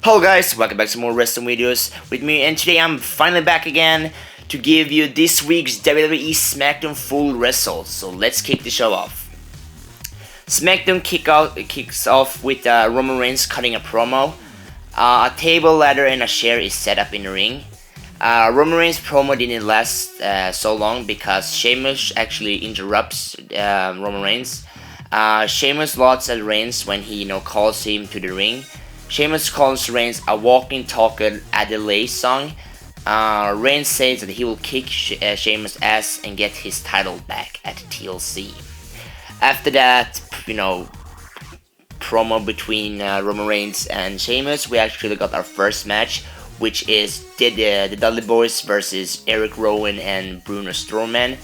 Hello guys, welcome back to more wrestling videos with me, and today I'm finally back again to give you this week's WWE SmackDown full results. So let's kick the show off. SmackDown kicks off with Roman Reigns cutting a promo. A table, ladder, and a chair is set up in the ring. Roman Reigns' promo didn't last so long because Sheamus actually interrupts Roman Reigns. Sheamus laughs at Reigns when he calls him to the ring. Sheamus calls Reigns a walking, talking Adele song. Reigns says that he will kick Sheamus' ass and get his title back at TLC. After that, promo between Roman Reigns and Sheamus, we actually got our first match, which is the Dudley Boyz versus Erick Rowan and Braun Strowman.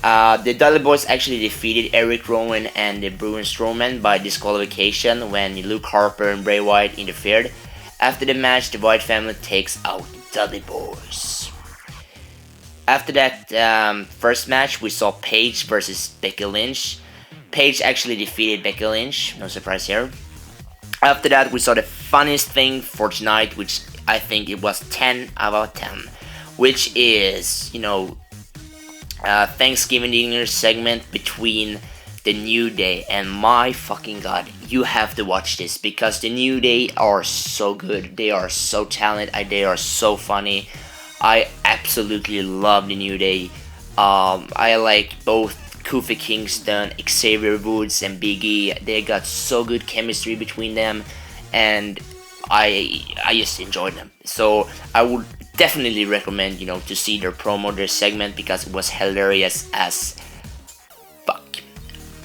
The Dudley Boyz actually defeated Erick Rowan and Braun Strowman by disqualification when Luke Harper and Bray Wyatt interfered. After the match, the Wyatt family takes out the Dudley Boyz. After that first match, we saw Paige versus Becky Lynch. Paige actually defeated Becky Lynch, no surprise here. After that, we saw the funniest thing for tonight, which I think it was 10 out of 10, which is, Thanksgiving dinner segment between the New Day, and my fucking god, you have to watch this because the New Day are so good, they are so talented, they are so funny. I absolutely love the New Day. I like both Kofi Kingston, Xavier Woods, and Big E. They got so good chemistry between them, and I just enjoyed them. So I would definitely recommend to see their promo, their segment, because it was hilarious as fuck.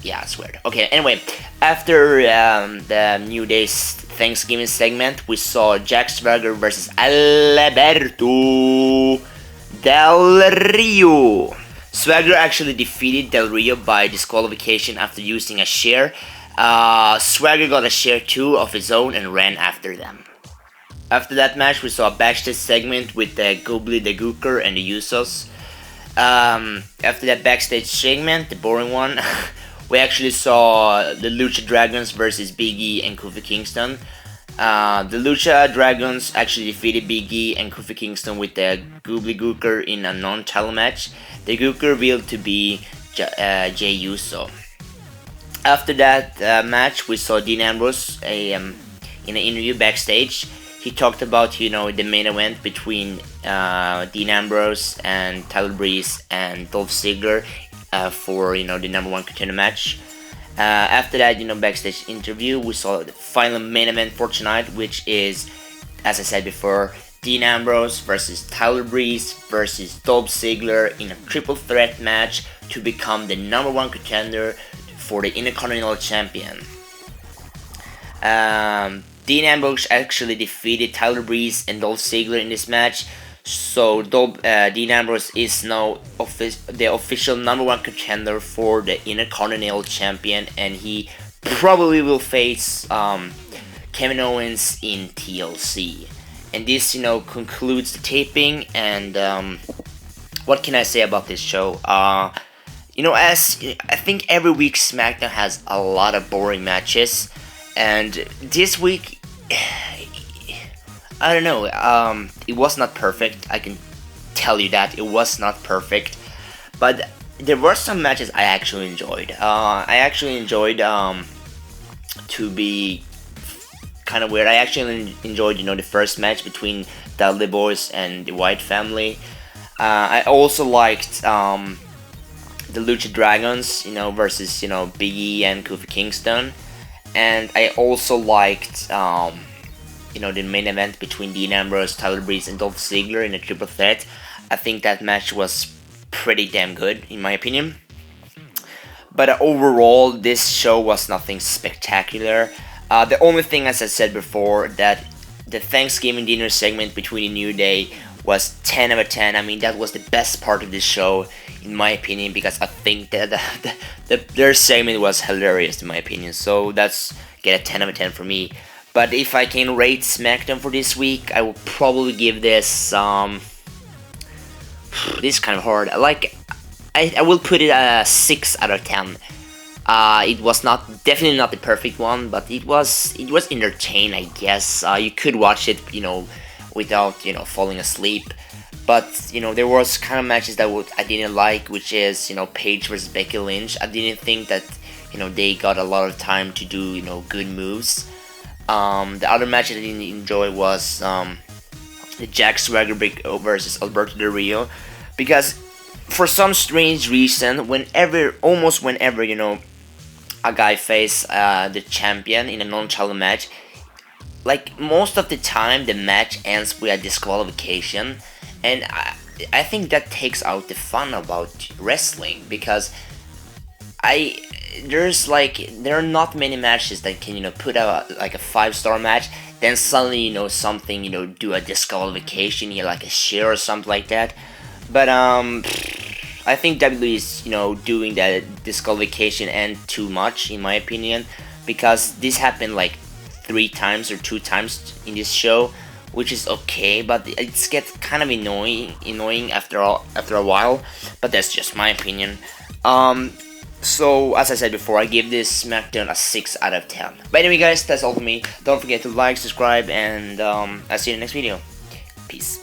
Yeah, I swear. Okay, anyway, after the New Day's Thanksgiving segment, we saw Jack Swagger versus Alberto Del Rio. Swagger actually defeated Del Rio by disqualification after using a chair. Swagger got a chair too of his own and ran after them. After that match, we saw a backstage segment with Gobbledy, the Gooker, and the Usos. After that backstage segment, the boring one, we actually saw the Lucha Dragons versus Big E and Kofi Kingston. The Lucha Dragons actually defeated Big E and Kofi Kingston with the Gobbledy Gooker in a non-title match. The Gooker revealed to be Jey Uso. After that match, we saw Dean Ambrose in an interview backstage. He talked about, the main event between Dean Ambrose and Tyler Breeze and Dolph Ziggler for, the number one contender match. After that, backstage interview, we saw the final main event for tonight, which is, as I said before, Dean Ambrose versus Tyler Breeze versus Dolph Ziggler in a triple threat match to become the number one contender for the Intercontinental Champion. Dean Ambrose actually defeated Tyler Breeze and Dolph Ziggler in this match, so Dean Ambrose is now the official number one contender for the Intercontinental Champion, and he probably will face Kevin Owens in TLC. And this, concludes the taping, and what can I say about this show? As I think every week SmackDown has a lot of boring matches, and this week, I don't know, it was not perfect, I can tell you that, it was not perfect, but there were some matches I actually enjoyed. I actually enjoyed, to be kind of weird, I actually enjoyed, the first match between Dudley Boyz and the Wyatt family. I also liked, the Lucha Dragons, versus, Big E and Kofi Kingston. And I also liked, the main event between Dean Ambrose, Tyler Breeze, and Dolph Ziggler in a triple threat. I think that match was pretty damn good, in my opinion. But overall, this show was nothing spectacular. The only thing, as I said before, that the Thanksgiving dinner segment between the New Day was 10 out of 10. I mean, that was the best part of this show, in my opinion, because I think that their segment was hilarious, in my opinion. So that's get a 10 out of 10 for me. But if I can rate SmackDown for this week, I will probably give this this is kind of hard. I will put it a 6 out of 10. It was definitely not the perfect one, but it was entertaining, I guess. You could watch it, without falling asleep. But there was kind of matches that I didn't like, which is Paige versus Becky Lynch. I didn't think that they got a lot of time to do good moves. The other match I didn't enjoy was the Jack Swagger versus Alberto Del Rio, because for some strange reason, almost whenever a guy face the champion in a non-title match, like most of the time the match ends with a disqualification, and I think that takes out the fun about wrestling, because there are not many matches that can put out like a 5-star match, then suddenly something do a disqualification, like a share or something like that. But I think WWE is doing that disqualification and too much, in my opinion, because this happened like 3 times or 2 times in this show, which is okay, but it gets kind of annoying after a while. But that's just my opinion. So as I said before, I give this SmackDown a 6 out of 10. But anyway, guys, that's all for me. Don't forget to like, subscribe, and I'll see you in the next video. Peace.